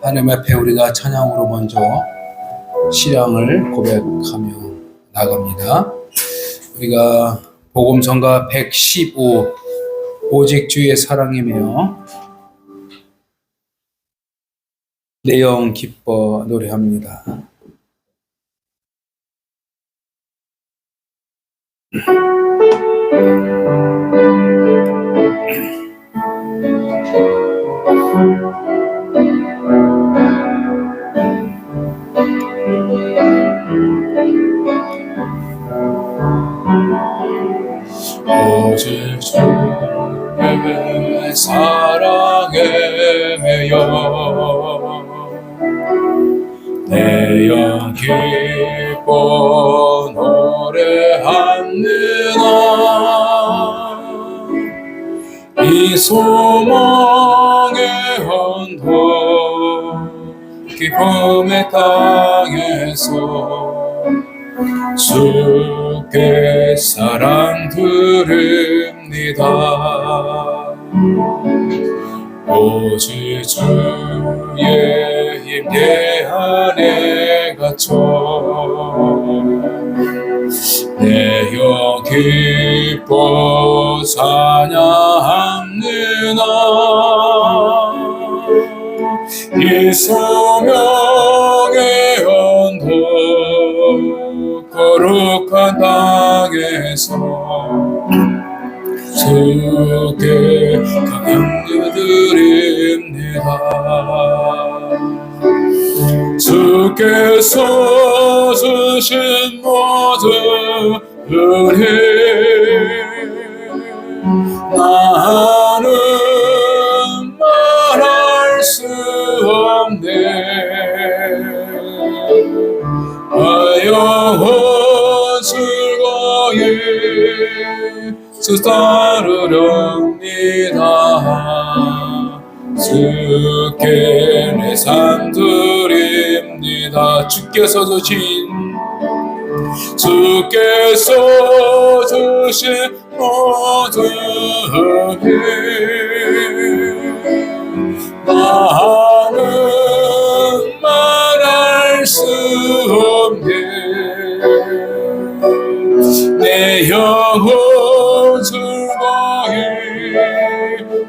하나님 앞에 우리가 찬양으로 먼저 신앙을 고백하며 나갑니다. 우리가 복음성가 115 오직 주의 사랑이며 내 영 기뻐 노래합니다. 오직 주의 사랑에 매여 내 영 기뻐 노래합니다. 이 소망의 언덕 기쁨의 땅에서 주께 사랑 드립니다. 오직 주의 힘 내 안에 갇혀 내 영 기뻐 찬양합니다. 이 소명의 언덕 거룩한 땅에서 주께 강양 드립니다. 주께서 주신 모든 은혜 나는 말할 수 없네. 영원 즐거이 주 따르렵니다. 주께 내 삶 드립니다. 주께서 주신 모든 은혜 나는 말할 수 없네. 내 영혼 즐거이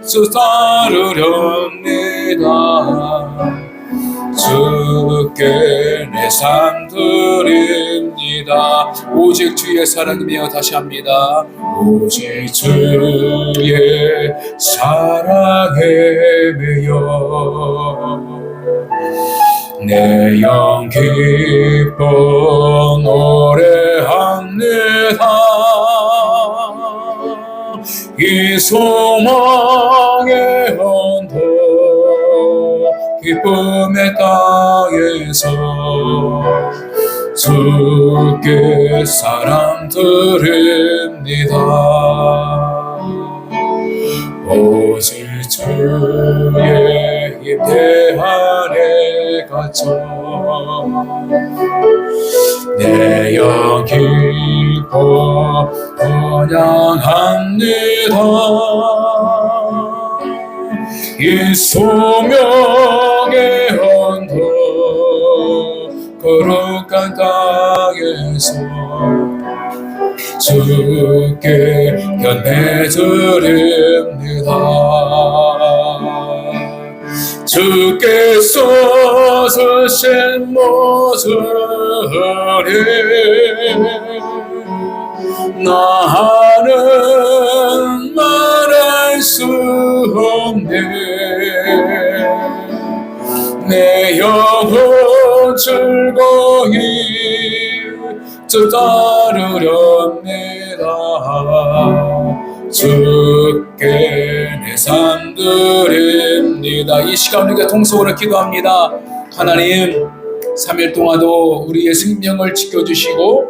주 따르렵니다. 주께 내 삶 드립니다. 오직 주의 사랑이며 다시 합니다. 오직 주의 사랑에 매여 내 영 기뻐 노래합니다. 이 소망의 언덕 기쁨의 땅에서 주께 사랑 드립니다. 오직 주의 힘 내 안에 갇혀 내 영 기뻐 찬양합니다. 이 소명의 언덕 거룩한 땅에서 주께 연배 드립니다. 주께서 주신 모든 은혜 나는 말할 수 없네. 내 영혼 즐거이 주 따르렵니다. 주께 내 삶 드립니다. 이 시간 우리가 통성으로 기도합니다. 하나님, 3일 동안도 우리의 생명을 지켜주시고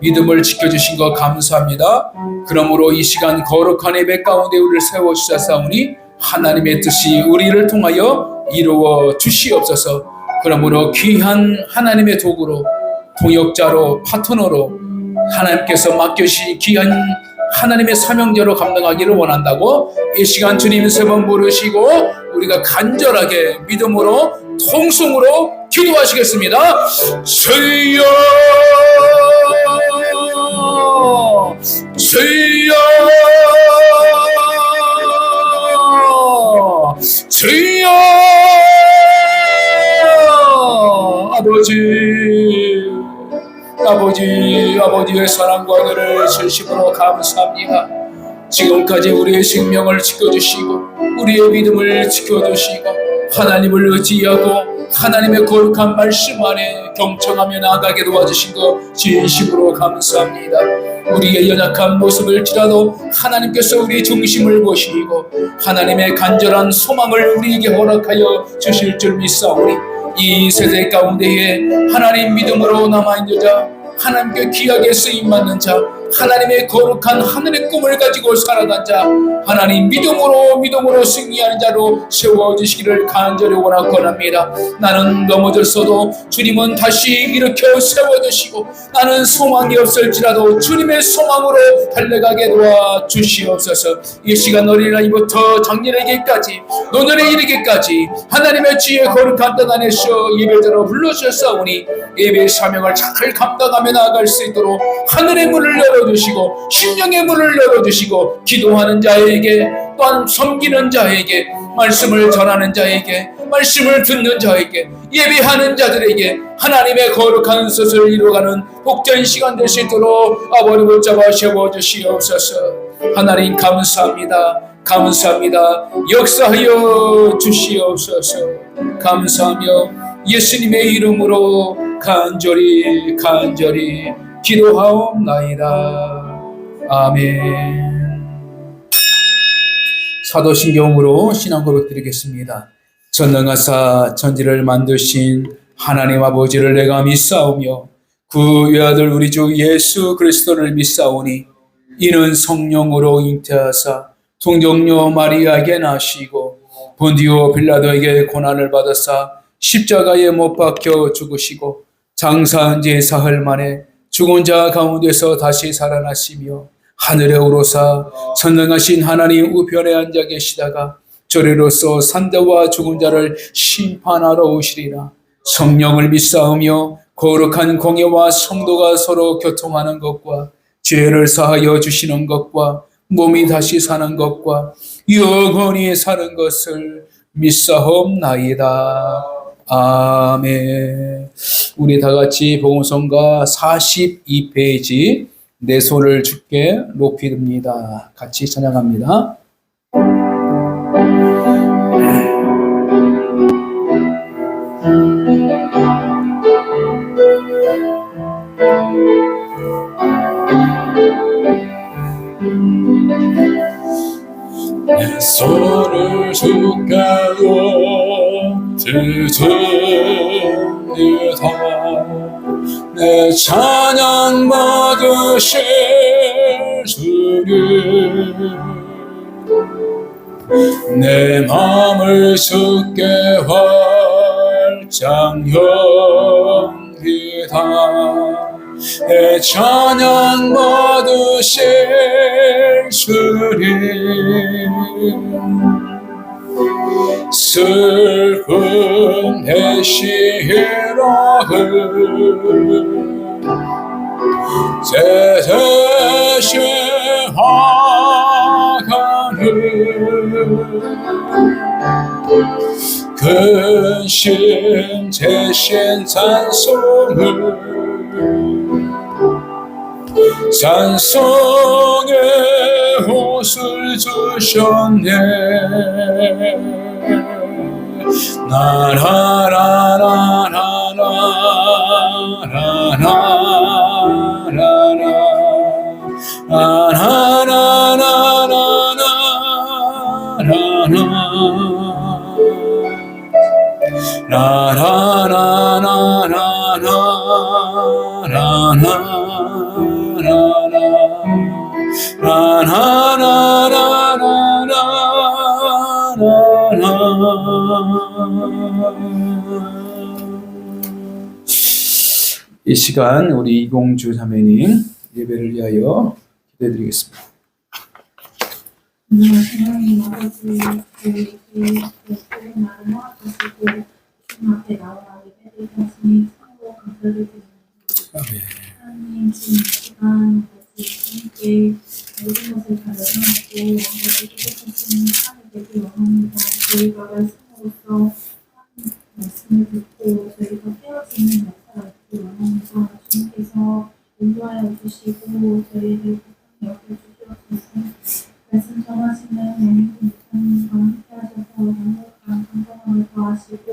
믿음을 지켜주신 것 감사합니다. 그러므로 이 시간 거룩한 예배 가운데 우리를 세워주셨사오니 하나님의 뜻이 우리를 통하여 이루어 주시옵소서. 그러므로 귀한 하나님의 도구로, 동역자로, 파트너로 하나님께서 맡겨주신 귀한 하나님의 사명자로 감당하기를 원한다고 이 시간 주님 세 번 부르시고 우리가 간절하게 믿음으로 통성으로 기도하시겠습니다. 주여 주여 주여 아버지의 사랑과 은혜를 진심으로 감사합니다. 지금까지 우리의 생명을 지켜주시고 우리의 믿음을 지켜주시고 하나님을 의지하고 하나님의 거룩한 말씀 안에 경청하며 나아가게 도와주신 것 진심으로 감사합니다. 우리의 연약한 모습을지라도 하나님께서 우리의 중심을 보시고 하나님의 간절한 소망을 우리에게 허락하여 주실 줄 믿사오니 이 세대 가운데에 하나님 믿음으로 남아있는 자, 하나님께 귀하게 쓰임받는 자, 하나님의 거룩한 하늘의 꿈을 가지고 살아간 자, 하나님 믿음으로 승리하는 자로 세워주시기를 간절히 원하건합니다. 나는 넘어졌어도 주님은 다시 일으켜 세워주시고 나는 소망이 없을지라도 주님의 소망으로 달려가게 도와주시옵소서. 이 시간 어린아이부터 장년에게까지 노년에 이르기까지 하나님의 지혜 거룩한 땅 안에서 예배자로 불러주셨사오니 예배의 사명을 잘 감당하며 나아갈 수 있도록 하늘의 문을 열어주시고 심령의 문을 열어주시고 기도하는 자에게 또한 섬기는 자에게 말씀을 전하는 자에게 말씀을 듣는 자에게 예배하는 자들에게 하나님의 거룩한 뜻을 이루어가는 복된 시간 될 수 있도록 아버지 붙잡아 세워주시옵소서. 하나님 감사합니다. 역사하여 주시옵소서. 감사하며 예수님의 이름으로 간절히 기도하옵나이다. 아멘. 사도신경으로 신앙 고백 드리겠습니다. 전능하사 천지를 만드신 하나님 아버지를 내가 믿사오며 그 외아들 우리 주 예수 그리스도를 믿사오니 이는 성령으로 잉태하사 동정녀 마리아에게 나시고 본디오 빌라도에게 고난을 받으사 십자가에 못 박혀 죽으시고 장사한 지 사흘 만에 죽은 자 가운데서 다시 살아나시며 하늘에 오르사 전능하신 하나님 우편에 앉아 계시다가 저리로서 산자와 죽은 자를 심판하러 오시리라. 성령을 믿사오며 거룩한 공예와 성도가 서로 교통하는 것과 죄를 사하여 주시는 것과 몸이 다시 사는 것과 영원히 사는 것을 믿사옵나이다. 아멘. 우리 다 같이 복음성가 42페이지 내 손을 주께 높이 듭니다. 같이 찬양합니다. 내 손을 주께 드립니다. 내 찬양 받으실 주님, 내 마음을 주께 활짝 엽니다. 내 찬양 받으실 주님, 슬픈 내 시력을 제 대신 하가는 근심 대신 찬송의 옷을 주셨네. 이 시간 우리 이공주 자매님 예배를 위하여 기도해드리겠습니다. 하나님 아버지, 주님 앞에 나와 예배를 드리니 참으로 감사를 드립니다. 아멘. 하나님 지금 이 시간 주님께 모든 것을 다 내려놓고 원하고 기도하시는 시간이 되길 원합니다. 저희가 말씀으로써 하나님 말씀을 듣고 저희가 깨어지는 역사가 있길 원합니다. 주님께서 인도하여 주시고 저희를 불쌍히 여겨주시옵소서. 말씀 전하시는 예민군 목사님과 함께 하셔서 행복한 감동함을 더하시고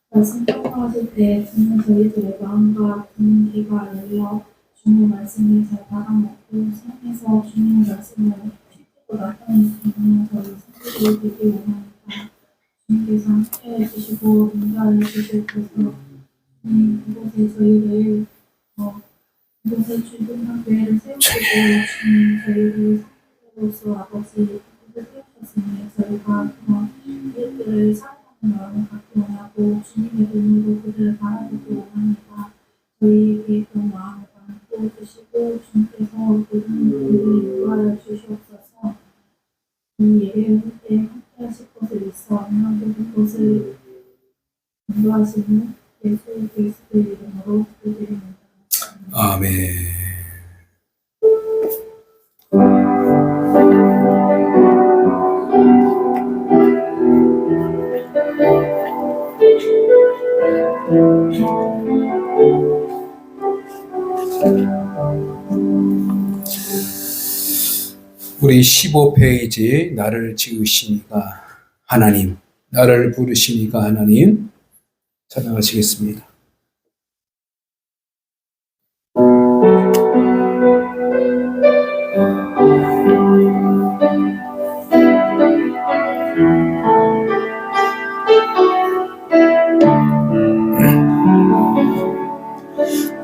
말씀 평가하실 때 듣는 저희들의 마음과 듣는 귀가 열려 주님의 말씀을 잘 받아먹고 삶에서 주님의 말씀을 실제로 나타낼 수 있는 저희 성도들이 되길 원합니다. 주님께서 함께해 주시고 인도하여 주시옵소서. 주님 이곳에 저희를 이곳에 출근한 교회를 세우시고 주님 저희를 성도로서 아버지 뜻을 세우셨으니 저희가 그런 이웃들을 사랑하는 마음을 갖기 원하고 주님의 눈으로 그들을 바라보기 원합니다. 저희에게 그런 마음을 담고 주시고 주님께서 모든 일들을 인도하여 주시옵소서. 이 예배를 할 때 함께 하실 것을 있어 모든 것을 인도하시는 예수 그리스도의 이름으로 기도드립니다. 아멘. 우리 15페이지 나를 지으시니가 하나님, 나를 부르시니가 하나님 찬양하시겠습니다.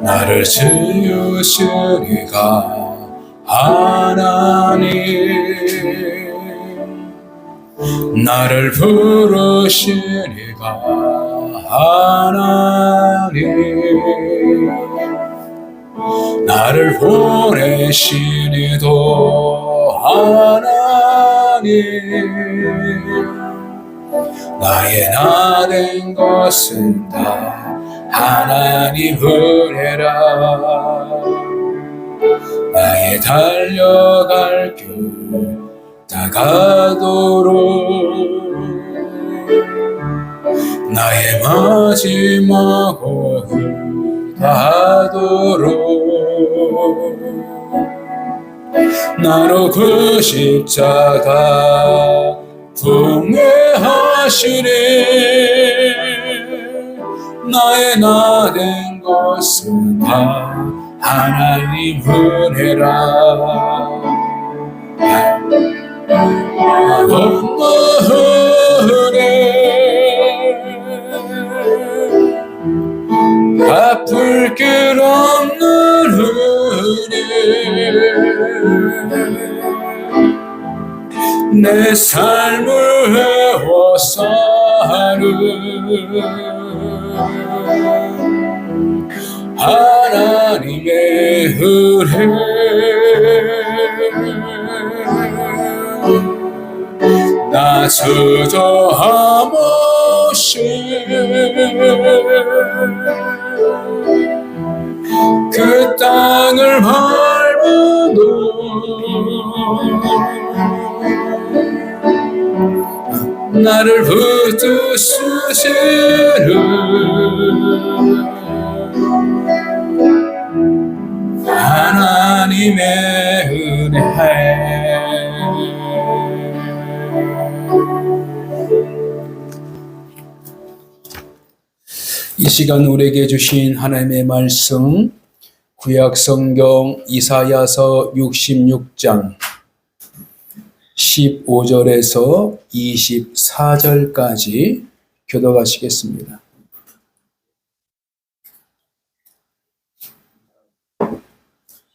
나를 지으시니가 하나님, 나를 부르시니가 하나님, 나를 보내시니도 하나님, 나의 나 된 것은 다 하나님 은혜라. 나의 달려갈 길 다가도록 나의 마지막 호흡 다하도록 나로 그 십자가 풍해하시네. 나의 나 된 것은 다 하나님 은혜라. 너무 은혜 갚을 길 없는 은혜 내 삶을 회워사는 하나님의 은혜 나 주저함 없이 그 땅을 밟아도 나를 붙드시는 하나님의 은혜. 이 시간 우리에게 주신 하나님의 말씀 구약성경 이사야서 66장 15절에서 24절까지 교독하시겠습니다.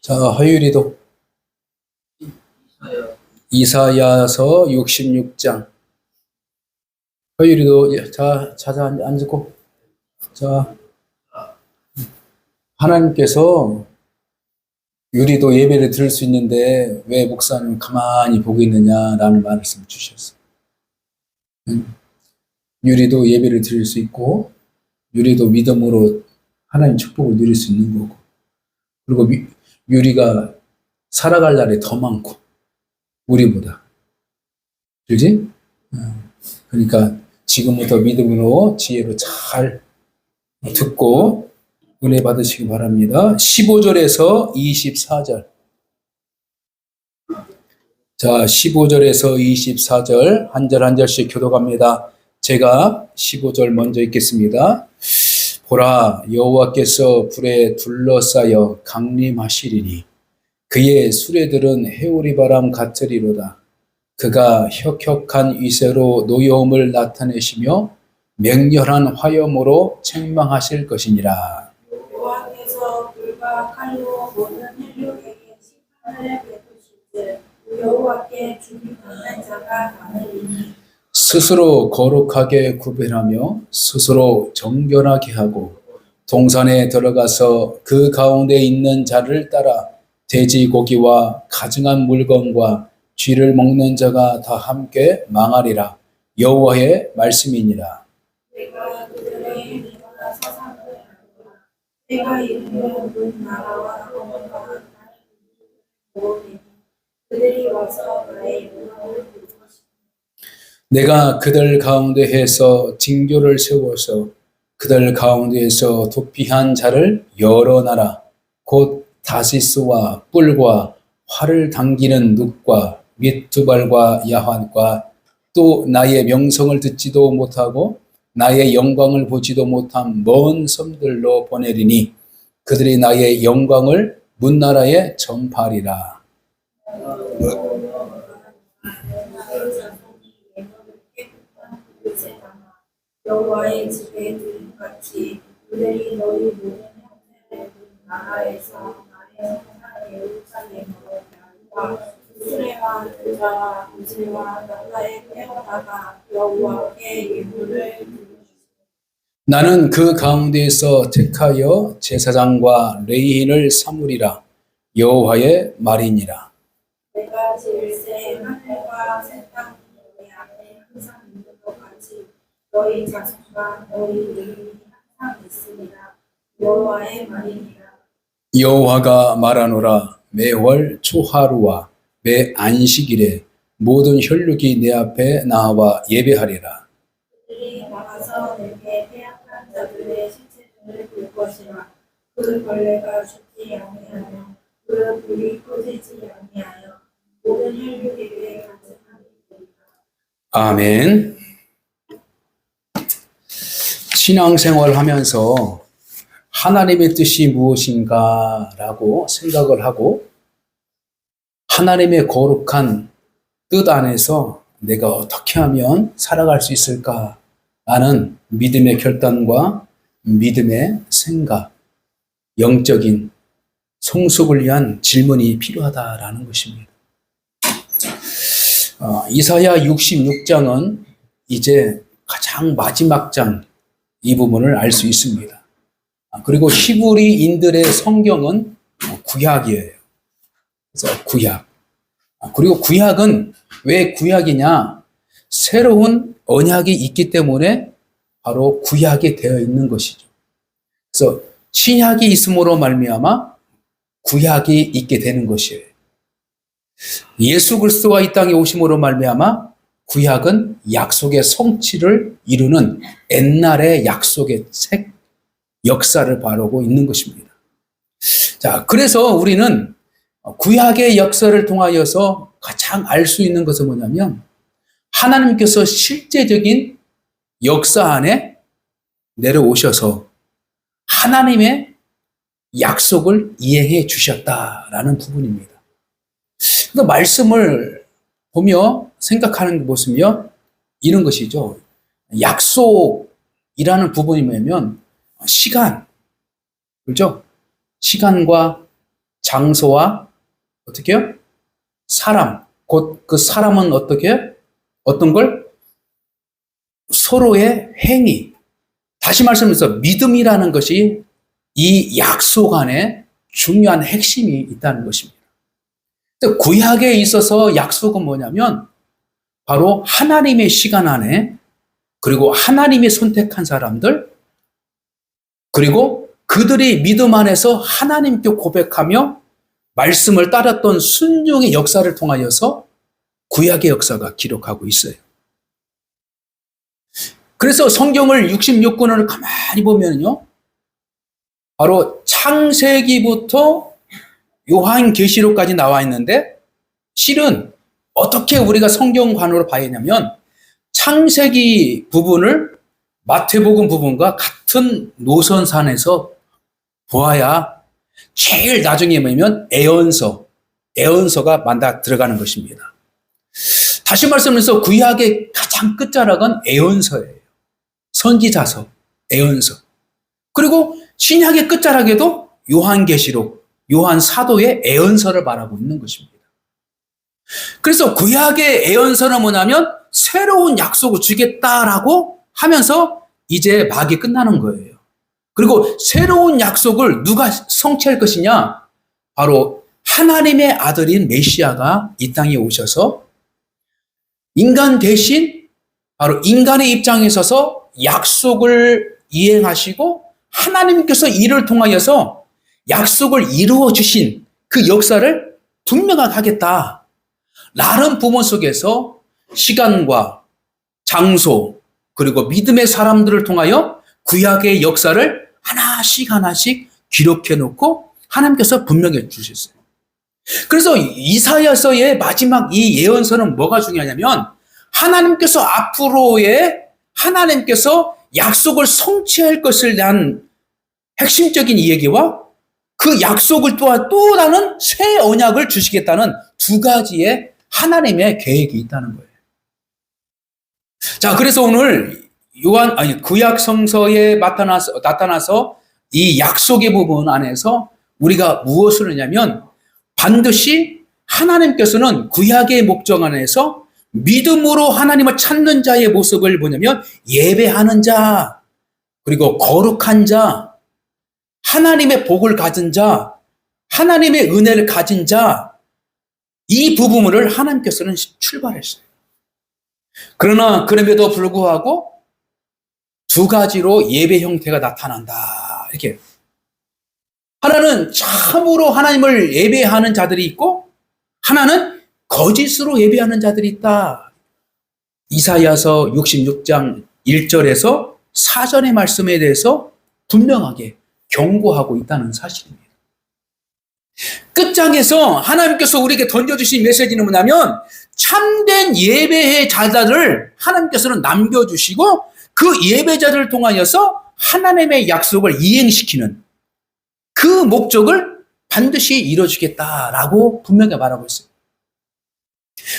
자, 허율이도 이사야서 66장 허율이도 자 앉고 자 하나님께서 유리도 예배를 드릴 수 있는데 왜 목사님 가만히 보고 있느냐라는 말씀을 주셨어요. 유리도 예배를 드릴 수 있고, 유리도 믿음으로 하나님 축복을 누릴 수 있는 거고, 그리고 유리가 살아갈 날이 더 많고, 우리보다. 그지? 그러니까 지금부터 믿음으로 지혜로 잘 듣고 은혜 받으시기 바랍니다. 15절에서 24절. 자, 15절에서 24절 한 절 한 절씩 교독합니다. 제가 15절 먼저 읽겠습니다. 보라, 여호와께서 불에 둘러싸여 강림하시리니 그의 수레들은 해오리 바람 같으리로다. 그가 혁혁한 위세로 노여움을 나타내시며 맹렬한 화염으로 책망하실 것이니라. 여호와께서 불과 칼로 모든 인류에게 심판을 베푸실즉 여호와께 주님 받는 자가 많으리니 스스로 거룩하게 구별하며 스스로 정결하게 하고 동산에 들어가서 그 가운데 있는 자를 따라 돼지고기와 가증한 물건과 쥐를 먹는 자가 다 함께 망하리라. 여호와의 말씀이니라. 내가 그들의 미와 사상을 알고 내가 이르는 문 나라와 언어가 나를 모으리니 그들이 와서 나의 무덤을 볼 것이다. 내가 그들 가운데에서 징조를 세워서 그들 가운데에서 도피한 자를 여러 나라 곧 다시스와 뿔과 활을 당기는 늑과 및두발과 야환과 또 나의 명성을 듣지도 못하고 나의 영광을 보지도 못한 먼 섬들로 보내리니 그들이 나의 영광을 문나라에 전파하리라. 여호와의 집에 들같이 그들이 너희 모든 형제를 나라에서 나의 성산 예루살렘으로 나와 수레와 부자와 우지와 나라에 태워다가 여호와께 예물을 드리시고 나는 그 가운데에서 택하여 제사장과 레위인을 삼으리라. 여호와의 말이니라. 내가 질세 하늘과 새 땅이 너희 앞에 항상 있는 것 같이 너희 자손과 너희 이름이 항상 있으리라. 여호와의 말이니라. 여호와가 말하노라. 매월 초하루와 매 안식일에 모든 혈육이 내 앞에 나와 예배하리라. 그들이 나가서 내게 빼앗긴 자들의 시체들을 볼 것이라. 그 벌레가 죽지 아니하며 그 불이 꺼지지 아니하여 모든 혈육에게 가득하리라. 아멘. 신앙생활 하면서 하나님의 뜻이 무엇인가라고 생각을 하고 하나님의 거룩한 뜻 안에서 내가 어떻게 하면 살아갈 수 있을까라는 믿음의 결단과 믿음의 생각, 영적인 성숙을 위한 질문이 필요하다라는 것입니다. 이사야 66장은 이제 가장 마지막 장 이 부분을 알 수 있습니다. 그리고 히브리인들의 성경은 구약이에요. 그래서 구약. 그리고 구약은 왜 구약이냐? 새로운 언약이 있기 때문에 바로 구약이 되어 있는 것이죠. 그래서 신약이 있음으로 말미암아 구약이 있게 되는 것이에요. 예수 그리스도가 이 땅에 오심으로 말미암아 구약은 약속의 성취를 이루는 옛날의 약속의 책, 역사를 바라고 있는 것입니다. 자, 그래서 우리는 구약의 역사를 통하여서 가장 알 수 있는 것은 뭐냐면 하나님께서 실제적인 역사 안에 내려오셔서 하나님의 약속을 이행해 주셨다라는 부분입니다. 그 말씀을 보며 생각하는 것은요, 이런 것이죠. 약속이라는 부분이 뭐냐면 시간, 그렇죠? 시간과 장소와 어떻게요? 사람, 곧 그 사람은 어떻게? 어떤 걸? 서로의 행위. 다시 말씀해서 믿음이라는 것이 이 약속 안에 중요한 핵심이 있다는 것입니다. 구약에 있어서 약속은 뭐냐면 바로 하나님의 시간 안에 그리고 하나님이 선택한 사람들, 그리고 그들이 믿음 안에서 하나님께 고백하며 말씀을 따랐던 순종의 역사를 통하여서 구약의 역사가 기록하고 있어요. 그래서 성경을 66권을 가만히 보면요, 바로 창세기부터 요한계시록까지 나와 있는데, 실은 어떻게 우리가 성경관으로 봐야 하냐면 창세기 부분을 마태복음 부분과 같은 노선산에서 보아야 제일 나중에 뭐냐면 애언서가 만나 들어가는 것입니다. 다시 말씀해서 구약의 가장 끝자락은 애언서예요. 선지자서, 애언서. 그리고 신약의 끝자락에도 요한계시록, 요한 사도의 애언서를 말하고 있는 것입니다. 그래서 구약의 애언서는 뭐냐면 새로운 약속을 주겠다라고 하면서 이제 막이 끝나는 거예요. 그리고 새로운 약속을 누가 성취할 것이냐? 바로 하나님의 아들인 메시아가 이 땅에 오셔서 인간 대신 바로 인간의 입장에 서서 약속을 이행하시고 하나님께서 이를 통하여서 약속을 이루어 주신 그 역사를 분명하게 하겠다. 라는 부분 속에서 시간과 장소 그리고 믿음의 사람들을 통하여 구약의 역사를 하나씩 기록해 놓고 하나님께서 분명해 주셨어요. 그래서 이사야서의 마지막 이 예언서는 뭐가 중요하냐면 하나님께서 앞으로의 하나님께서 약속을 성취할 것을 대한 핵심적인 이야기와 그 약속을 또한 또 다른 새 언약을 주시겠다는 두 가지의 하나님의 계획이 있다는 거예요. 자, 그래서 오늘 구약 성서에 나타나서 이 약속의 부분 안에서 우리가 무엇을 하냐면 반드시 하나님께서는 구약의 목적 안에서 믿음으로 하나님을 찾는 자의 모습을 보냐면 예배하는 자, 그리고 거룩한 자, 하나님의 복을 가진 자, 하나님의 은혜를 가진 자, 이 부분을 하나님께서는 출발했어요. 그러나 그럼에도 불구하고 두 가지로 예배 형태가 나타난다. 이렇게. 하나는 참으로 하나님을 예배하는 자들이 있고 하나는 거짓으로 예배하는 자들이 있다. 이사야서 66장 1절에서 사전의 말씀에 대해서 분명하게 경고하고 있다는 사실입니다. 끝장에서 하나님께서 우리에게 던져주신 메시지는 뭐냐면 참된 예배의 자들을 하나님께서는 남겨주시고 그 예배자들을 통하여서 하나님의 약속을 이행시키는 그 목적을 반드시 이루어주겠다라고 분명히 말하고 있어요.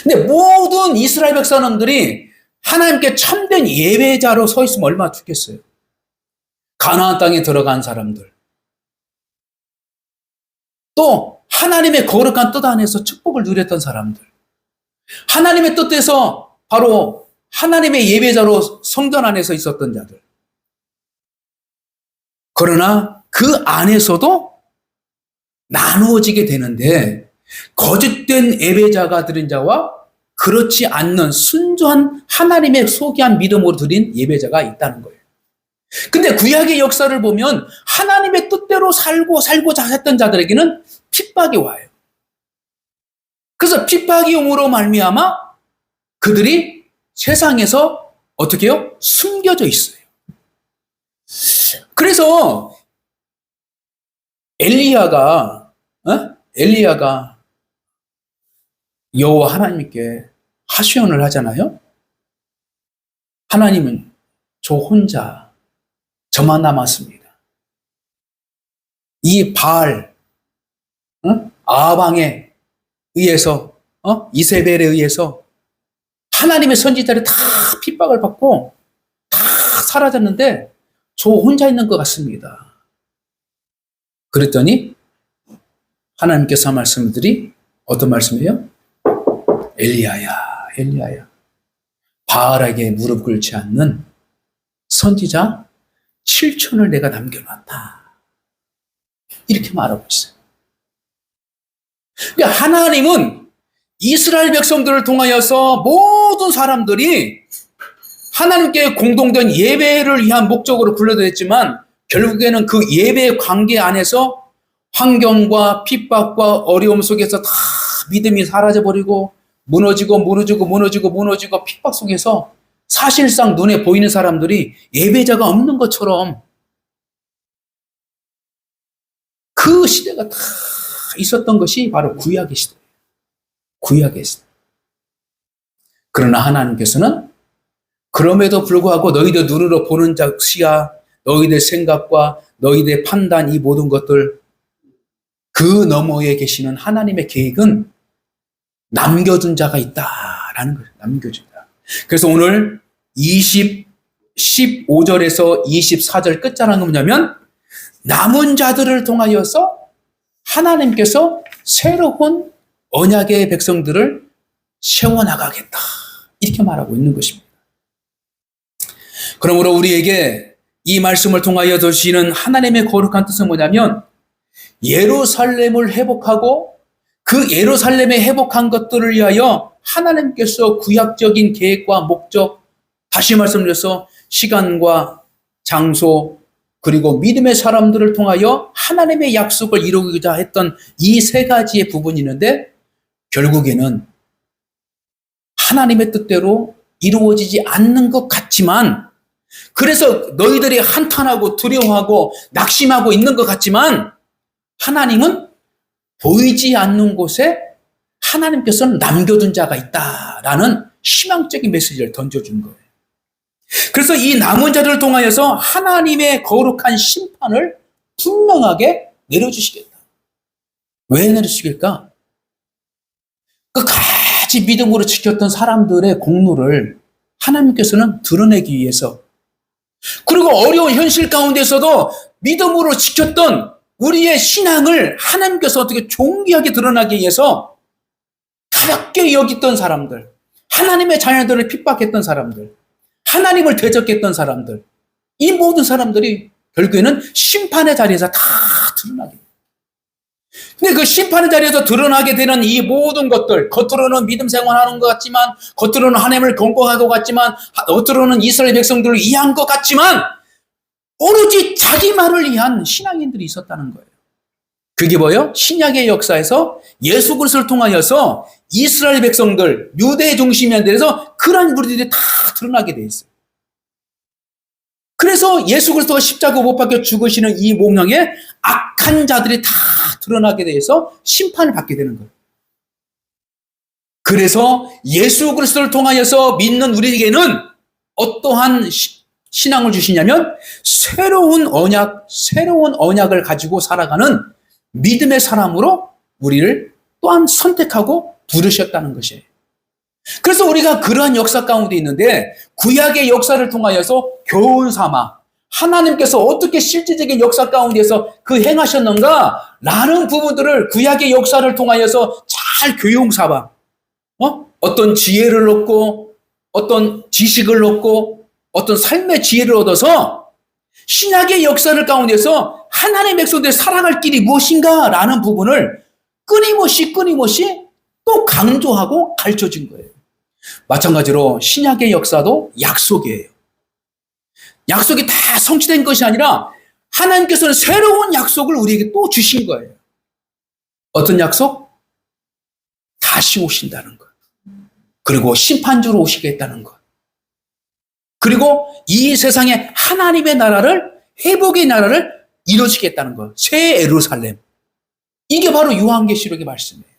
근데 모든 이스라엘 백성들이 하나님께 참된 예배자로 서 있으면 얼마나 좋겠어요. 가나안 땅에 들어간 사람들, 또 하나님의 거룩한 뜻 안에서 축복을 누렸던 사람들, 하나님의 뜻에서 바로 하나님의 예배자로 성전 안에서 있었던 자들. 그러나 그 안에서도 나누어지게 되는데 거짓된 예배자가 드린 자와 그렇지 않는 순수한 하나님의 소기한 믿음으로 드린 예배자가 있다는 거예요. 근데 구약의 역사를 보면 하나님의 뜻대로 살고자 했던 자들에게는 핍박이 와요. 그래서 핍박이 옴으로 말미암아 그들이 세상에서 어떻게 해요? 숨겨져 있어요. 그래서 엘리야가 여호와 하나님께 하소연을 하잖아요. 하나님은 저 혼자 저만 남았습니다. 이 바알 아방에 의해서 이세벨에 의해서 하나님의 선지자들이 다 핍박을 받고 다 사라졌는데 저 혼자 있는 것 같습니다. 그랬더니 하나님께서 말씀들이 어떤 말씀이에요? 엘리야야 바알에게 무릎 꿇지 않는 선지자 7천을 내가 남겨놨다. 이렇게 말하고 있어요. 그러니까 하나님은 이스라엘 백성들을 통하여서 모든 사람들이 하나님께 공동된 예배를 위한 목적으로 불러들였지만 결국에는 그 예배의 관계 안에서 환경과 핍박과 어려움 속에서 다 믿음이 사라져버리고 무너지고 핍박 속에서 사실상 눈에 보이는 사람들이 예배자가 없는 것처럼 그 시대가 다 있었던 것이 바로 구약의 시대예요. 구약의 시대. 그러나 하나님께서는 그럼에도 불구하고 너희들 눈으로 보는 시야, 너희들 생각과 너희들 판단, 이 모든 것들, 그 너머에 계시는 하나님의 계획은 남겨둔 자가 있다라는 거예요. 남겨준 자. 그래서 오늘 15절에서 24절 끝자락은 뭐냐면 남은 자들을 통하여서 하나님께서 새로운 언약의 백성들을 세워나가겠다. 이렇게 말하고 있는 것입니다. 그러므로 우리에게 이 말씀을 통하여 주시는 하나님의 거룩한 뜻은 뭐냐면 예루살렘을 회복하고 그 예루살렘에 회복한 것들을 위하여 하나님께서 구약적인 계획과 목적, 다시 말씀드려서 시간과 장소 그리고 믿음의 사람들을 통하여 하나님의 약속을 이루고자 했던 이 세 가지의 부분이 있는데 결국에는 하나님의 뜻대로 이루어지지 않는 것 같지만 그래서 너희들이 한탄하고 두려워하고 낙심하고 있는 것 같지만 하나님은 보이지 않는 곳에 하나님께서는 남겨둔 자가 있다라는 희망적인 메시지를 던져준 거예요. 그래서 이 남은 자들을 통하여서 하나님의 거룩한 심판을 분명하게 내려주시겠다. 왜 내려주시겠까? 끝까지 믿음으로 지켰던 사람들의 공로를 하나님께서는 드러내기 위해서 그리고 어려운 현실 가운데서도 믿음으로 지켰던 우리의 신앙을 하나님께서 어떻게 존귀하게 드러나기 위해서 가볍게 여겼던 사람들, 하나님의 자녀들을 핍박했던 사람들, 하나님을 대적했던 사람들, 이 모든 사람들이 결국에는 심판의 자리에서 다 드러나게 돼요. 근데 그 심판의 자리에서 드러나게 되는 이 모든 것들, 겉으로는 믿음 생활하는 것 같지만, 겉으로는 하나님을 경공하는 것 같지만, 겉으로는 이스라엘 백성들을 이해한 것 같지만, 오로지 자기만을 위한 신앙인들이 있었다는 거예요. 그게 뭐예요? 신약의 역사에서 예수 그리스도를 통하여서 이스라엘 백성들, 유대 중심의 데서 그러한 무리들이 다 드러나게 돼 있어요. 그래서 예수 그리스도가 십자가 못 박혀 죽으시는 이 몽양에 악한 자들이 다 드러나게 돼서 심판을 받게 되는 거예요. 그래서 예수 그리스도를 통하여서 믿는 우리에게는 어떠한 신앙을 주시냐면 새로운 언약을 가지고 살아가는 믿음의 사람으로 우리를 또한 선택하고 부르셨다는 것이에요. 그래서 우리가 그러한 역사 가운데 있는데 구약의 역사를 통하여서 교훈 삼아 하나님께서 어떻게 실질적인 역사 가운데서 그 행하셨는가 라는 부분들을 구약의 역사를 통하여서 잘 교훈 삼아 어떤 지혜를 얻고 어떤 지식을 얻고 어떤 삶의 지혜를 얻어서 신약의 역사를 가운데서 하나님의 백성들이 살아갈 길이 무엇인가 라는 부분을 끊임없이 또 강조하고 가르쳐준 거예요. 마찬가지로 신약의 역사도 약속이에요. 약속이 다 성취된 것이 아니라 하나님께서는 새로운 약속을 우리에게 또 주신 거예요. 어떤 약속? 다시 오신다는 것. 그리고 심판주로 오시겠다는 것. 그리고 이 세상에 하나님의 나라를, 회복의 나라를 이루시겠다는 것. 새 예루살렘. 이게 바로 요한계시록의 말씀이에요.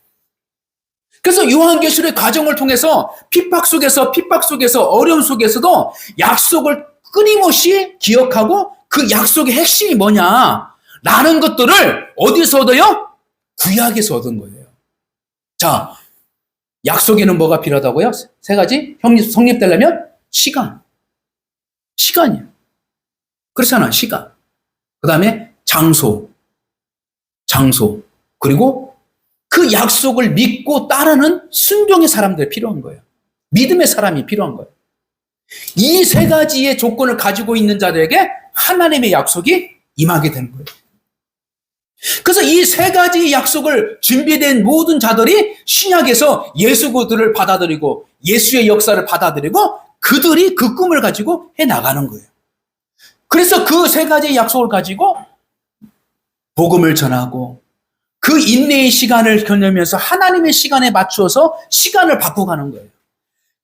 그래서 요한계시록의 과정을 통해서 핍박 속에서 어려움 속에서도 약속을 끊임없이 기억하고 그 약속의 핵심이 뭐냐라는 것들을 어디서 얻어요? 구약에서 얻은 거예요. 자, 약속에는 뭐가 필요하다고요? 세 가지. 성립되려면 시간이에요. 그렇잖아, 시간. 그 다음에 장소. 그리고 그 약속을 믿고 따르는 순종의 사람들이 필요한 거예요. 믿음의 사람이 필요한 거예요. 이 세 가지의 조건을 가지고 있는 자들에게 하나님의 약속이 임하게 되는 거예요. 그래서 이 세 가지 약속을 준비된 모든 자들이 신약에서 예수 그리스도를 받아들이고 예수의 역사를 받아들이고 그들이 그 꿈을 가지고 해 나가는 거예요. 그래서 그 세 가지의 약속을 가지고 복음을 전하고 그 인내의 시간을 견디면서 하나님의 시간에 맞추어서 시간을 바꾸가는 거예요.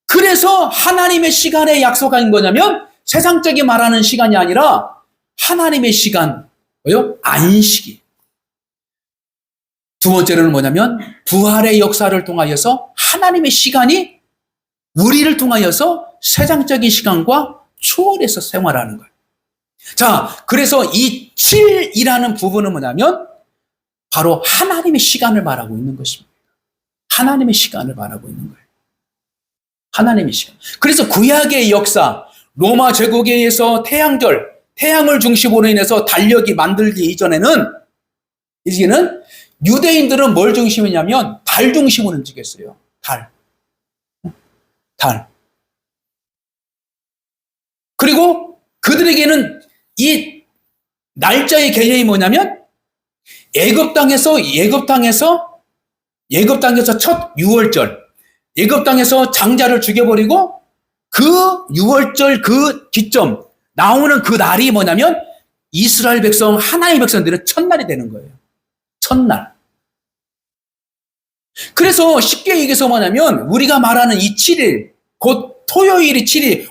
그래서 하나님의 시간에 약속한 거냐면 세상적인 말하는 시간이 아니라 하나님의 시간, 뭐요? 안식이. 두 번째로는 뭐냐면 부활의 역사를 통하여서 하나님의 시간이 우리를 통하여서 세상적인 시간과 초월해서 생활하는 거예요. 자, 그래서 이 7이라는 부분은 뭐냐면 바로 하나님의 시간을 말하고 있는 것입니다. 하나님의 시간을 말하고 있는 거예요. 하나님의 시간. 그래서 구약의 역사, 로마 제국에 의해서 태양을 중심으로 인해서 달력이 만들기 이전에는 유대인들은 뭘 중심이냐면 달 중심으로 움직였어요. 달. 그리고 그들에게는 이 날짜의 개념이 뭐냐면 애굽 땅에서 첫 유월절, 애굽 땅에서 장자를 죽여버리고 그 유월절 그 기점 나오는 그 날이 뭐냐면 이스라엘 백성, 하나님의 백성들의 첫날이 되는 거예요. 첫날. 그래서 쉽게 얘기해서 뭐냐면 우리가 말하는 이 7일, 곧 토요일이 7일,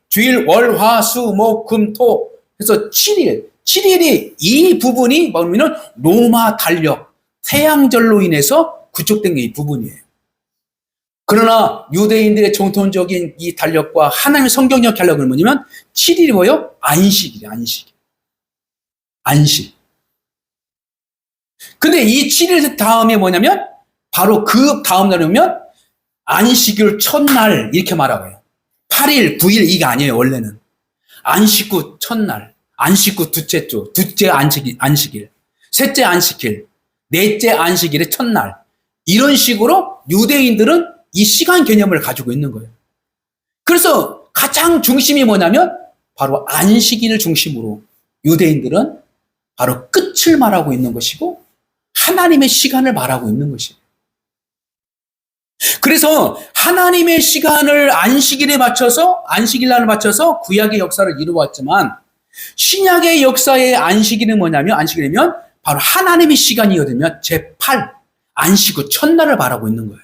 주일, 월, 화, 수, 목, 금, 토 해서 7일이 이 부분이 뭐냐면 로마 달력, 태양절로 인해서 구축된 게 이 부분이에요. 그러나 유대인들의 정통적인 이 달력과 하나님의 성경적 달력은 뭐냐면 7일이 뭐예요? 안식이에요. 안식. 근데 이 7일 다음에 뭐냐면 바로 그 다음 날이면 안식일 첫날 이렇게 말하고요. 8일, 9일 이게 아니에요. 원래는. 안식 후 첫날, 안식 후 둘째 주, 둘째 안식일, 셋째 안식일, 넷째 안식일의 첫날. 이런 식으로 유대인들은 이 시간 개념을 가지고 있는 거예요. 그래서 가장 중심이 뭐냐면 바로 안식일을 중심으로 유대인들은 바로 끝을 말하고 있는 것이고 하나님의 시간을 말하고 있는 것이에요. 그래서 하나님의 시간을 안식일날에 맞춰서 구약의 역사를 이루어왔지만 신약의 역사의 안식일은 뭐냐면 안식일이면 바로 하나님의 시간이거든요. 제8 안식 후 첫날을 말하고 있는 거예요.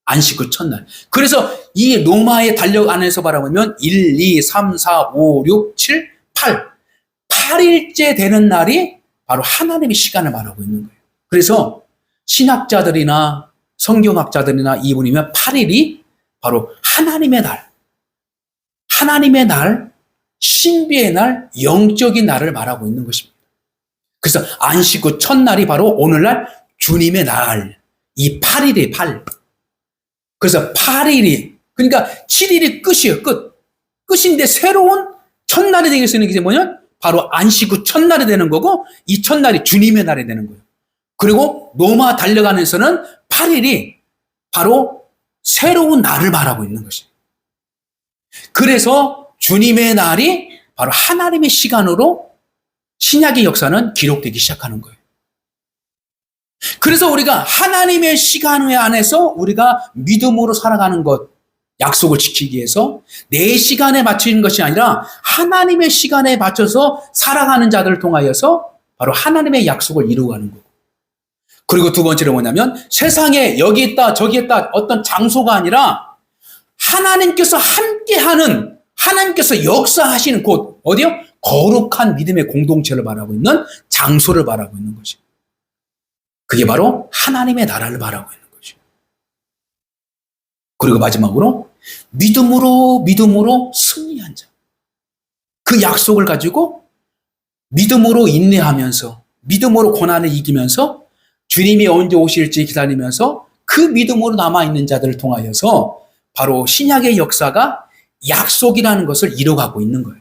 안식 후 첫날. 그래서 이 로마의 달력 안에서 바라보면 1, 2, 3, 4, 5, 6, 7, 8. 8일째 되는 날이 바로 하나님의 시간을 말하고 있는 거예요. 그래서 신학자들이나 성경학자들이나 이분이면 8일이 바로 하나님의 날, 신비의 날, 영적인 날을 말하고 있는 것입니다. 그래서 안식 후 첫날이 바로 오늘날 주님의 날, 이 8일이 8. 그래서 8일이, 그러니까 7일이 끝이에요, 끝인데 새로운 첫날이 되게 쓰는 게 뭐냐면 바로 안식 후 첫날이 되는 거고 이 첫날이 주님의 날이 되는 거예요. 그리고 로마 달력 안에서는 8일이 바로 새로운 날을 말하고 있는 것이에요. 그래서 주님의 날이 바로 하나님의 시간으로 신약의 역사는 기록되기 시작하는 거예요. 그래서 우리가 하나님의 시간 안에서 우리가 믿음으로 살아가는 것, 약속을 지키기 위해서 내 시간에 맞추는 것이 아니라 하나님의 시간에 맞춰서 살아가는 자들을 통하여서 바로 하나님의 약속을 이루어가는 거고. 그리고 두 번째로 뭐냐면 세상에 여기 있다 저기 있다 어떤 장소가 아니라 하나님께서 함께하는, 하나님께서 역사하시는 곳, 어디요? 거룩한 믿음의 공동체를 말하고 있는 장소를 말하고 있는 것이에요. 그게 바로 하나님의 나라를 말하고 있는 거죠. 그리고 마지막으로 믿음으로 승리한 자. 그 약속을 가지고 믿음으로 인내하면서 믿음으로 고난을 이기면서 주님이 언제 오실지 기다리면서 그 믿음으로 남아있는 자들을 통하여서 바로 신약의 역사가 약속이라는 것을 이뤄가고 있는 거예요.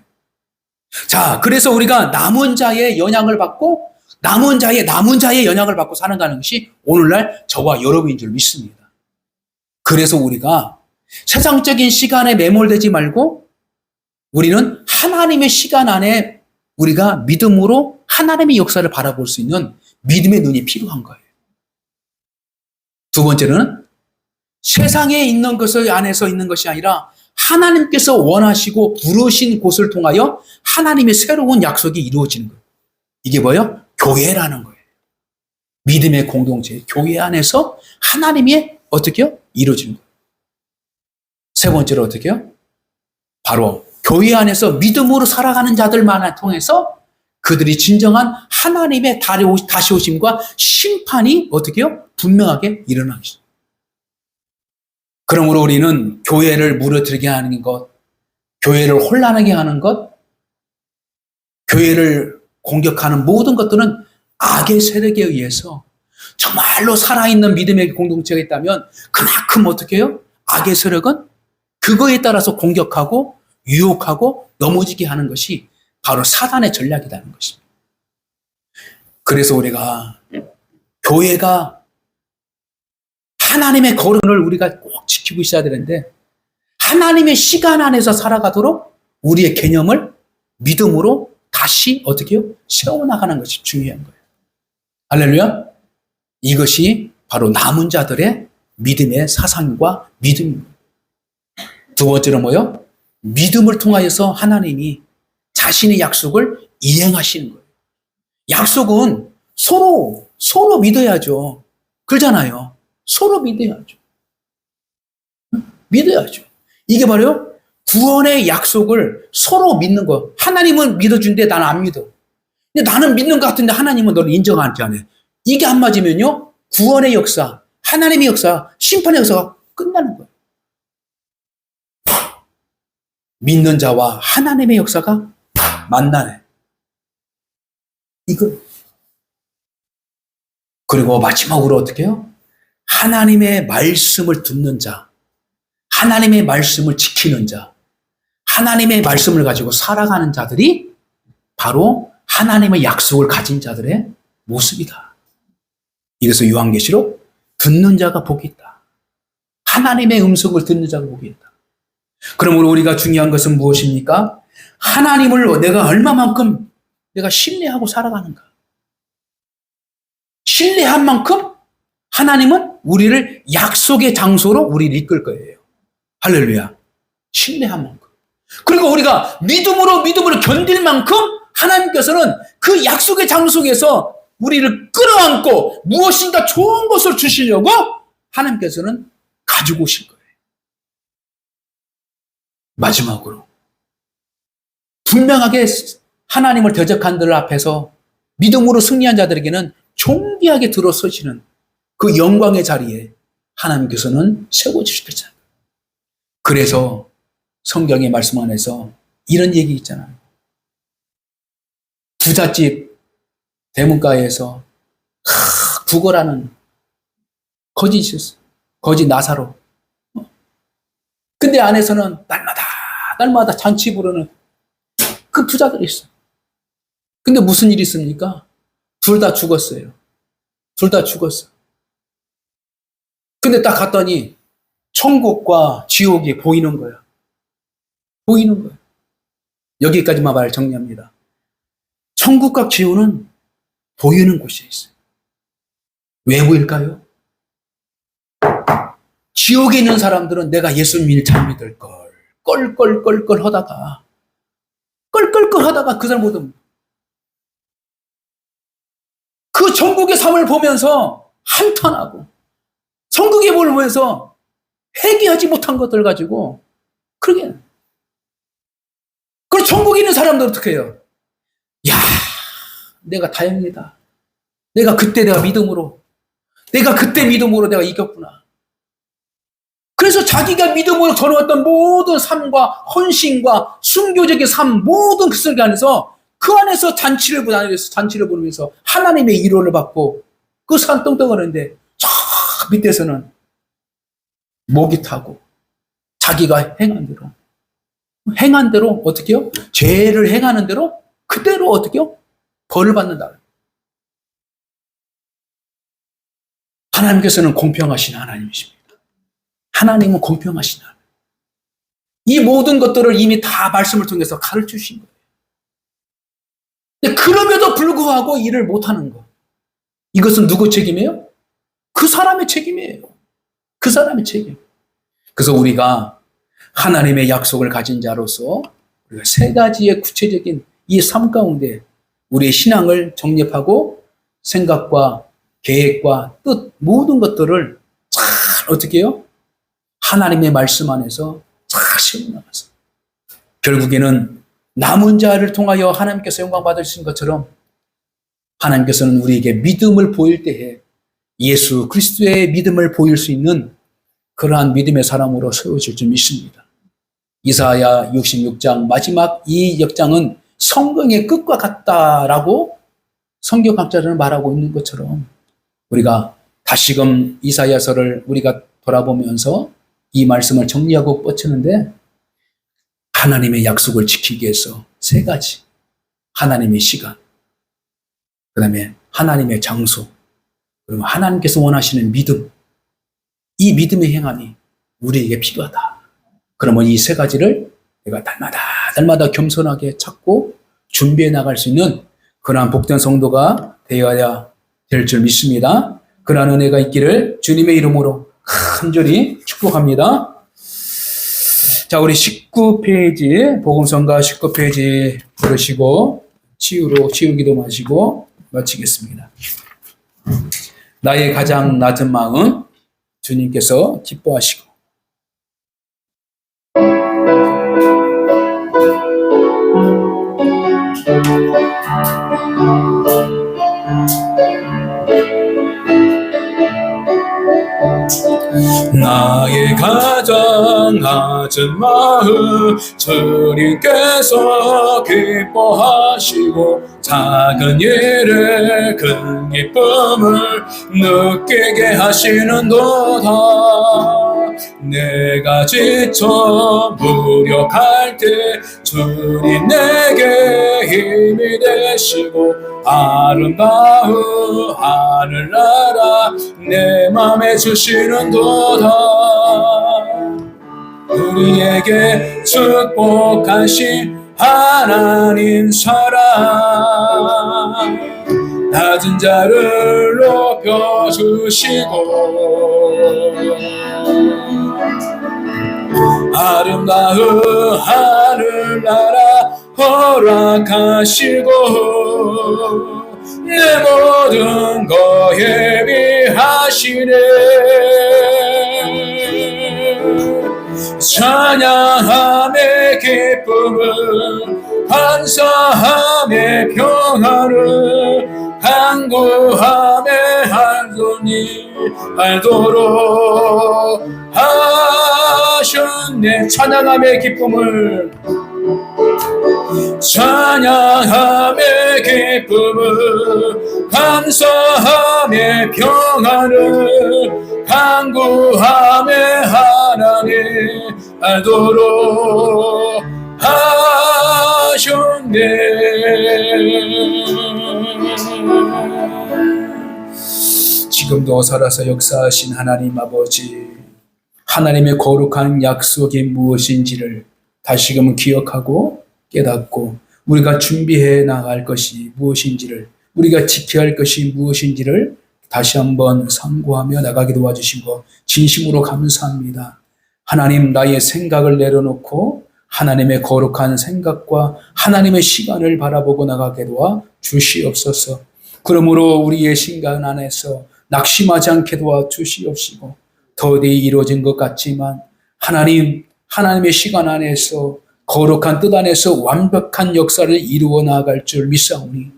자, 그래서 우리가 남은 자의 영향을 받고 남은 자의 영향을 받고 살아가는 것이 오늘날 저와 여러분인 줄 믿습니다. 그래서 우리가 세상적인 시간에 매몰되지 말고 우리는 하나님의 시간 안에 우리가 믿음으로 하나님의 역사를 바라볼 수 있는 믿음의 눈이 필요한 거예요. 두 번째는 세상에 있는 것을 안에서 있는 것이 아니라 하나님께서 원하시고 부르신 곳을 통하여 하나님의 새로운 약속이 이루어지는 거예요. 이게 뭐예요? 교회라는 거예요. 믿음의 공동체, 교회 안에서 하나님의 어떻게요? 이루어지는 거예요. 세 번째로 어떻게요? 바로 교회 안에서 믿음으로 살아가는 자들만을 통해서 그들이 진정한 하나님의 다시 오심과 심판이 어떻게요? 분명하게 일어나겠습니다. 그러므로 우리는 교회를 무너뜨리게 하는 것, 교회를 혼란하게 하는 것, 교회를 공격하는 모든 것들은 악의 세력에 의해서 정말로 살아있는 믿음의 공동체가 있다면 그만큼 어떻게 해요? 악의 세력은 그거에 따라서 공격하고 유혹하고 넘어지게 하는 것이 바로 사단의 전략이라는 것입니다. 그래서 우리가 교회가 하나님의 거룩을 우리가 꼭 지키고 있어야 되는데 하나님의 시간 안에서 살아가도록 우리의 개념을 믿음으로 다시 어떻게 해요? 세워나가는 것이 중요한 거예요. 할렐루야. 이것이 바로 남은 자들의 믿음의 사상과 믿음입니다. 두 번째로 뭐요? 믿음을 통하여서 하나님이 자신의 약속을 이행하시는 거예요. 약속은 서로 믿어야죠. 그러잖아요. 서로 믿어야죠. 믿어야죠. 이게 바로 구원의 약속을 서로 믿는 거. 하나님은 믿어준데 나는 안 믿어. 근데 나는 믿는 것 같은데 하나님은 너를 인정하지 않아. 이게 안 맞으면요. 구원의 역사, 하나님의 역사, 심판의 역사가 끝나는 거예요. 믿는 자와 하나님의 역사가 만나네. 이거. 그리고 마지막으로 어떻게 해요? 하나님의 말씀을 듣는 자, 하나님의 말씀을 지키는 자, 하나님의 말씀을 가지고 살아가는 자들이 바로 하나님의 약속을 가진 자들의 모습이다. 이래서 요한계시록 듣는 자가 복이 있다. 하나님의 음성을 듣는 자가 복이 있다. 그러므로 우리가 중요한 것은 무엇입니까? 하나님을 내가 얼마만큼 내가 신뢰하고 살아가는가. 신뢰한 만큼 하나님은 우리를 약속의 장소로 우리를 이끌 거예요. 할렐루야. 신뢰한 만큼. 그리고 우리가 믿음으로 견딜 만큼 하나님께서는 그 약속의 장소 속에서 우리를 끌어안고 무엇인가 좋은 것을 주시려고 하나님께서는 가지고 오실 거예요. 마지막으로 분명하게 하나님을 대적한 들 앞에서 믿음으로 승리한 자들에게는 존귀하게 들어서시는 그 영광의 자리에 하나님께서는 세워주실 거잖아요. 그래서 성경의 말씀 안에서 이런 얘기 있잖아요. 부잣집 대문가에서 구걸하는 거지 있었어요. 거지 나사로. 근데 안에서는 날마다 잔치 부르는 그 부자들이 있어요. 근데 무슨 일이 있습니까? 둘 다 죽었어요. 둘 다 죽었어. 근데 딱 갔더니 천국과 지옥이 보이는 거야. 보이는 거야. 여기까지만 말 정리합니다. 천국과 지옥은 보이는 곳에 있어요. 왜 보일까요? 지옥에 있는 사람들은 내가 예수 잘 믿을 걸 껄껄껄껄 하다가 그 사람보다 그 천국의 삶을 보면서 한탄하고 천국의 몸을 보면서 회개하지 못한 것들 가지고 그러게. 그리고 천국에 있는 사람들 어떻게 해요? 야, 내가 다행이다. 내가 그때 믿음으로 내가 이겼구나. 그래서 자기가 믿음으로 전해왔던 모든 삶과 헌신과 순교적인 삶 모든 그 속에 안에서 그 안에서 잔치를 부르면서 하나님의 위로를 받고 그 산 떵떵거리는데 저 밑에서는 목이 타고 자기가 행한 대로 어떻게 해요? 죄를 행하는 대로 그대로 어떻게 해요? 벌을 받는다. 하나님께서는 공평하신 하나님이십니다. 하나님은 공평하신 하나님. 이 모든 것들을 이미 다 말씀을 통해서 가르쳐 주신 거예요. 근데 그럼에도 불구하고 일을 못하는 거. 이것은 누구 책임이에요? 그 사람의 책임이에요. 그 사람의 책임. 그래서 우리가 하나님의 약속을 가진 자로서 우리가 세 가지의 구체적인 이 삶 가운데 우리의 신앙을 정립하고 생각과 계획과 뜻 모든 것들을 잘 어떻게 해요? 하나님의 말씀 안에서 잘 세워나가서 결국에는 남은 자를 통하여 하나님께서 영광 받으신 것처럼 하나님께서는 우리에게 믿음을 보일 때에 예수 그리스도의 믿음을 보일 수 있는 그러한 믿음의 사람으로 세워질 줄 믿습니다. 이사야 66장 마지막 이 역장은 성경의 끝과 같다라고 성경학자들은 말하고 있는 것처럼 우리가 다시금 이사야서를 우리가 돌아보면서 이 말씀을 정리하고 뻗치는데 하나님의 약속을 지키기 위해서 세 가지. 하나님의 시간, 그 다음에 하나님의 장소, 그리고 하나님께서 원하시는 믿음. 이 믿음의 행함이 우리에게 필요하다. 그러면 이 세 가지를 내가 날마다 겸손하게 찾고 준비해 나갈 수 있는 그러한 복된 성도가 되어야 될 줄 믿습니다. 그러한 은혜가 있기를 주님의 이름으로 간절히 축복합니다. 자, 우리 19페이지, 복음성가 19페이지 부르시고 치유기도 마시고 마치겠습니다. 나의 가장 낮은 마음 주님께서 기뻐하시고 나의 가장 낮은 마음 주님께서 기뻐하시고 작은 일에 큰 기쁨을 느끼게 하시는도다. 내가 지쳐 무력할 때 주님 내게 힘이 되시고 아름다운 하늘나라 내 맘에 주시는도다. 우리에게 축복하신 하나님 사랑 낮은 자를 높여주시고 아름다운 하늘나라 허락하시고 내 모든 거 예비하시네. 찬양함의 기쁨을 감사함의 평안을 간구함의 알도록 하셨네. 찬양함의 기쁨을 기쁨을 감사함의 평안을 간구함의 하나님 알도록 하셨네. 지금도 살아서 역사하신 하나님 아버지, 하나님의 거룩한 약속이 무엇인지를 다시금 기억하고 깨닫고 우리가 준비해 나갈 것이 무엇인지를, 우리가 지켜야 할 것이 무엇인지를 다시 한번 상고하며 나가게 도와주신 것 진심으로 감사합니다. 하나님, 나의 생각을 내려놓고 하나님의 거룩한 생각과 하나님의 시간을 바라보고 나가게 도와 주시옵소서. 그러므로 우리의 신간 안에서 낙심하지 않게 도와 주시옵시고, 더디 이루어진 것 같지만 하나님의 시간 안에서 거룩한 뜻 안에서 완벽한 역사를 이루어 나갈 줄 믿사오니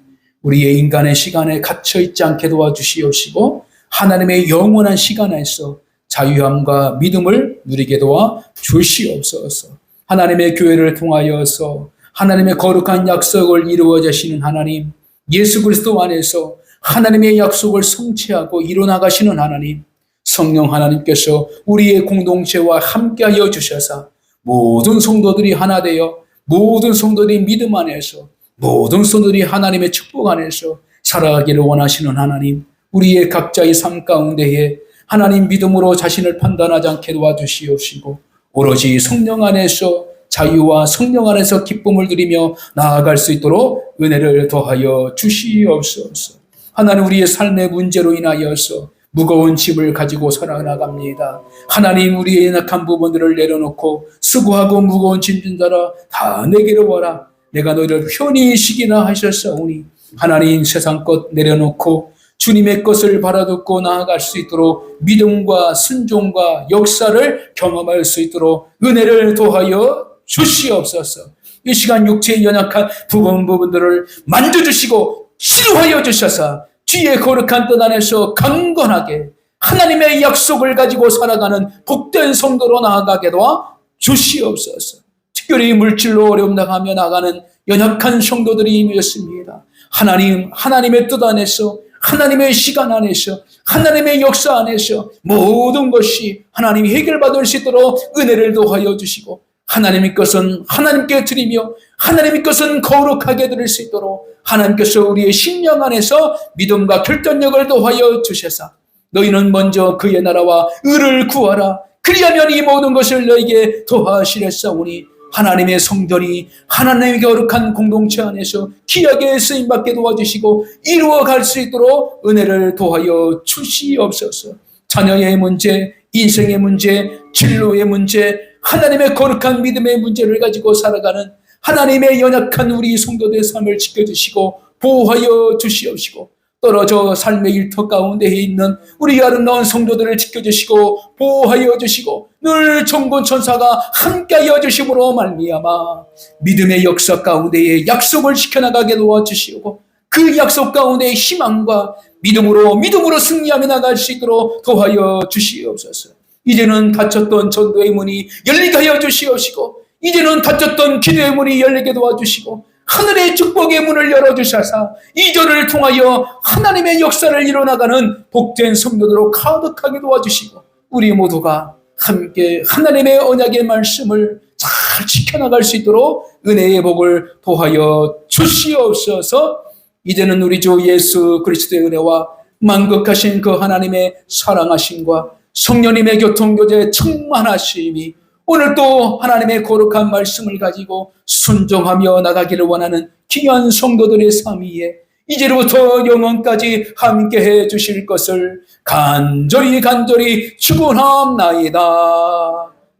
우리의 인간의 시간에 갇혀있지 않게 도와주시옵시고 하나님의 영원한 시간 안에서 자유함과 믿음을 누리게 도와 주시옵소서. 하나님의 교회를 통하여서 하나님의 거룩한 약속을 이루어 가시는 하나님, 예수 그리스도 안에서 하나님의 약속을 성취하고 이루어나가시는 하나님, 성령 하나님께서 우리의 공동체와 함께하여 주셔서 모든 성도들이 하나 되어 모든 성도들이 믿음 안에서 모든 성도들이 하나님의 축복 안에서 살아가기를 원하시는 하나님, 우리의 각자의 삶 가운데에 하나님 믿음으로 자신을 판단하지 않게 도와주시옵시고 오로지 성령 안에서 자유와 성령 안에서 기쁨을 누리며 나아갈 수 있도록 은혜를 더하여 주시옵소서. 하나님, 우리의 삶의 문제로 인하여서 무거운 짐을 가지고 살아나갑니다. 하나님, 우리의 연약한 부분들을 내려놓고 수고하고 무거운 짐진 자라 다 내게로 와라. 내가 너희를 편히 쉬기나 하셨사오니 하나님, 세상 것 내려놓고 주님의 것을 바라듣고 나아갈 수 있도록 믿음과 순종과 역사를 경험할 수 있도록 은혜를 도하여 주시옵소서. 이 시간 육체의 연약한 부분들을 만져주시고 치료하여 주셔서 주의 거룩한 뜻 안에서 강건하게 하나님의 약속을 가지고 살아가는 복된 성도로 나아가게 도와 주시옵소서. 특별히 물질로 어려움 당하며 나가는 연약한 성도들이 임했습니다. 하나님, 하나님의 뜻 안에서, 하나님의 시간 안에서, 하나님의 역사 안에서 모든 것이 하나님이 해결받을 수 있도록 은혜를 도하여 주시고, 하나님의 것은 하나님께 드리며 하나님의 것은 거룩하게 드릴 수 있도록 하나님께서 우리의 심령 안에서 믿음과 결단력을 도하여 주셔서 너희는 먼저 그의 나라와 의를 구하라. 그리하면 이 모든 것을 너에게 도하시렸사오니 하나님의 성전이 하나님의 거룩한 공동체 안에서 귀하게 쓰임받게 도와주시고 이루어갈 수 있도록 은혜를 도하여 주시옵소서. 자녀의 문제, 인생의 문제, 진로의 문제, 하나님의 거룩한 믿음의 문제를 가지고 살아가는 하나님의 연약한 우리 성도들의 삶을 지켜주시고 보호하여 주시옵시고, 떨어져 삶의 일터 가운데에 있는 우리 아름다운 성도들을 지켜주시고 보호하여 주시고 늘 천군 천사가 함께하여 주심으로 말미암아 믿음의 역사 가운데에 약속을 지켜나가게 도와주시고 그 약속 가운데의 희망과 믿음으로 승리하며 나갈 수 있도록 도와여 주시옵소서. 이제는 닫혔던 전도의 문이 열리게 하여 주시옵시고 이제는 닫혔던 기도의 문이 열리게 도와주시고 하늘의 축복의 문을 열어주셔서 이 절을 통하여 하나님의 역사를 이뤄나가는 복된 성도들로 가득하게 도와주시고 우리 모두가 함께 하나님의 언약의 말씀을 잘 지켜나갈 수 있도록 은혜의 복을 도하여 주시옵소서. 이제는 우리 주 예수 그리스도의 은혜와 만극하신 그 하나님의 사랑하심과 성령님의 교통교제 충만하심이 오늘 또 하나님의 거룩한 말씀을 가지고 순종하며 나가기를 원하는 귀한 성도들의 삶 위에 이제로부터 영원까지 함께해 주실 것을 간절히 축원합나이다.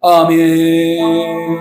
아멘.